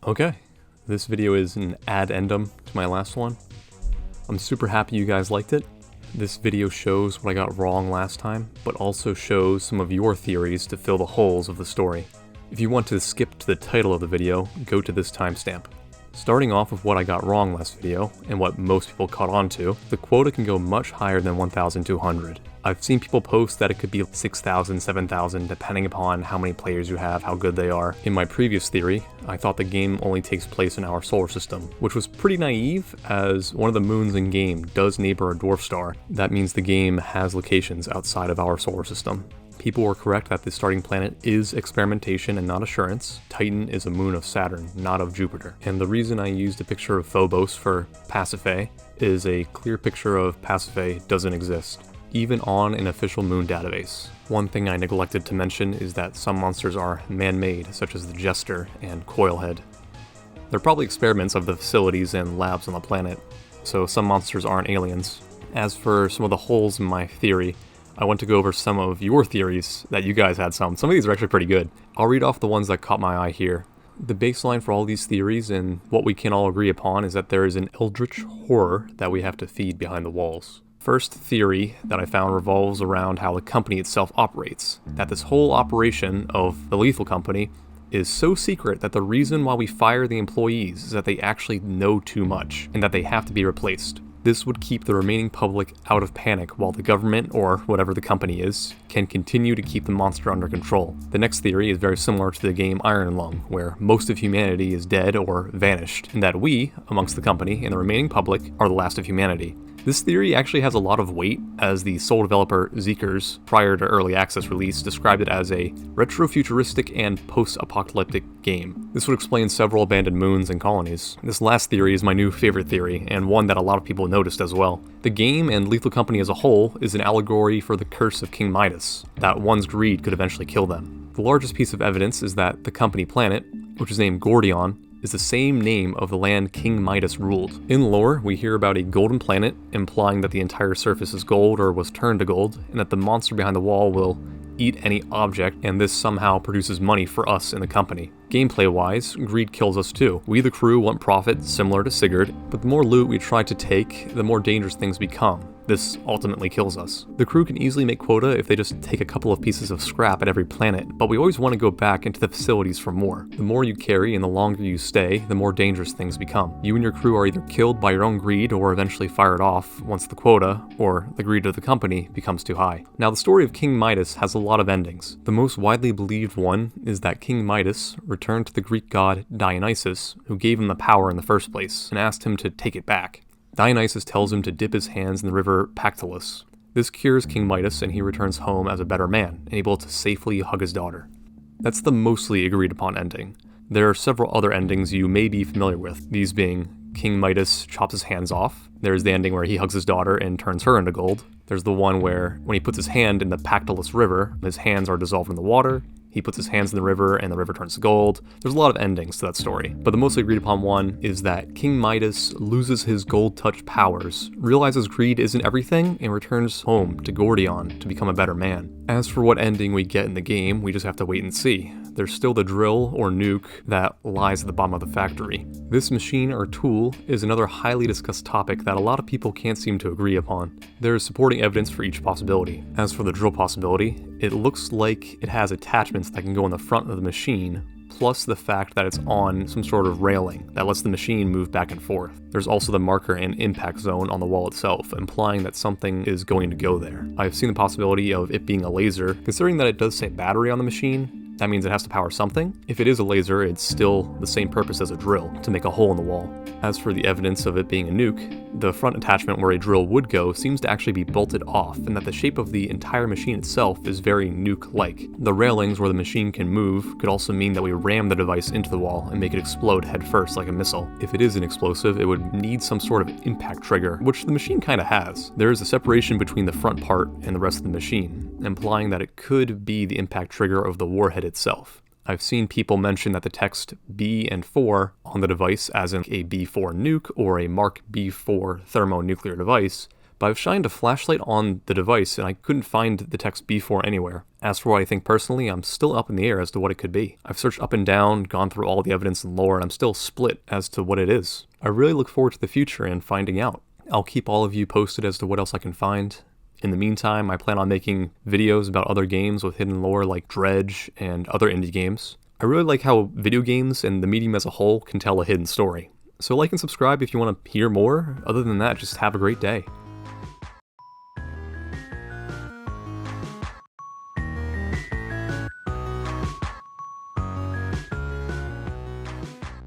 Okay, this video is an addendum to my last one. I'm super happy you guys liked it. This video shows what I got wrong last time, but also shows some of your theories to fill the holes of the story. If you want to skip to the title of the video, go to this timestamp. Starting off with what I got wrong last video, and what most people caught on to, the quota can go much higher than 1,200. I've seen people post that it could be 6,000, 7,000, depending upon how many players you have, how good they are. In my previous theory, I thought the game only takes place in our solar system, which was pretty naive, as one of the moons in game does neighbor a dwarf star. That means the game has locations outside of our solar system. People were correct that the starting planet is experimentation and not assurance. Titan is a moon of Saturn, not of Jupiter. And the reason I used a picture of Phobos for Pasiphae is a clear picture of Pasiphae doesn't exist, even on an official moon database. One thing I neglected to mention is that some monsters are man-made, such as the Jester and Coilhead. They're probably experiments of the facilities and labs on the planet, so some monsters aren't aliens. As for some of the holes in my theory, I want to go over some of your theories that you guys had some. Some of these are actually pretty good. I'll read off the ones that caught my eye here. The baseline for all these theories and what we can all agree upon is that there is an eldritch horror that we have to feed behind the walls. First theory that I found revolves around how the company itself operates. That this whole operation of the Lethal Company is so secret that the reason why we fire the employees is that they actually know too much and that they have to be replaced. This would keep the remaining public out of panic while the government, or whatever the company is, can continue to keep the monster under control. The next theory is very similar to the game Iron Lung, where most of humanity is dead or vanished, and that we, amongst the company and the remaining public, are the last of humanity. This theory actually has a lot of weight, as the sole developer Zeekers, prior to early access release, described it as a retro-futuristic and post-apocalyptic game. This would explain several abandoned moons and colonies. This last theory is my new favorite theory, and one that a lot of people noticed as well. The game and Lethal Company as a whole is an allegory for the curse of King Midas, that one's greed could eventually kill them. The largest piece of evidence is that the company planet, which is named Gordion, is the same name of the land King Midas ruled. In lore, we hear about a golden planet, implying that the entire surface is gold or was turned to gold, and that the monster behind the wall will eat any object, and this somehow produces money for us in the company. Gameplay-wise, greed kills us too. We the crew want profit, similar to Sigurd, but the more loot we try to take, the more dangerous things become. This ultimately kills us. The crew can easily make quota if they just take a couple of pieces of scrap at every planet, but we always want to go back into the facilities for more. The more you carry and the longer you stay, the more dangerous things become. You and your crew are either killed by your own greed or eventually fired off once the quota, or the greed of the company, becomes too high. Now, the story of King Midas has a lot of endings. The most widely believed one is that King Midas returned to the Greek god Dionysus, who gave him the power in the first place, and asked him to take it back. Dionysus tells him to dip his hands in the river Pactolus. This cures King Midas and he returns home as a better man, and able to safely hug his daughter. That's the mostly agreed upon ending. There are several other endings you may be familiar with, these being King Midas chops his hands off. There's the ending where he hugs his daughter and turns her into gold. There's the one where, when he puts his hand in the Pactolus River, his hands are dissolved in the water. He puts his hands in the river and the river turns to gold. There's a lot of endings to that story, but the mostly agreed upon one is that King Midas loses his gold touch powers, realizes greed isn't everything, and returns home to Gordion to become a better man. As for what ending we get in the game, we just have to wait and see. There's still the drill or nuke that lies at the bottom of the factory. This machine or tool is another highly discussed topic that a lot of people can't seem to agree upon. There is supporting evidence for each possibility. As for the drill possibility, it looks like it has attachments that can go on the front of the machine, plus the fact that it's on some sort of railing that lets the machine move back and forth. There's also the marker and impact zone on the wall itself, implying that something is going to go there. I've seen the possibility of it being a laser, considering that it does say battery on the machine. That means it has to power something. If it is a laser, it's still the same purpose as a drill, to make a hole in the wall. As for the evidence of it being a nuke, the front attachment where a drill would go seems to actually be bolted off, and that the shape of the entire machine itself is very nuke-like. The railings where the machine can move could also mean that we ram the device into the wall and make it explode headfirst like a missile. If it is an explosive, it would need some sort of impact trigger, which the machine kinda has. There is a separation between the front part and the rest of the machine, implying that it could be the impact trigger of the warhead itself. I've seen people mention that the text B and 4 on the device, as in a B4 nuke or a Mark B4 thermonuclear device, but I've shined a flashlight on the device and I couldn't find the text B4 anywhere. As for what I think personally, I'm still up in the air as to what it could be. I've searched up and down, gone through all the evidence and lore, and I'm still split as to what it is. I really look forward to the future and finding out. I'll keep all of you posted as to what else I can find. In the meantime, I plan on making videos about other games with hidden lore like Dredge and other indie games. I really like how video games and the medium as a whole can tell a hidden story. So like and subscribe if you want to hear more. Other than that, just have a great day.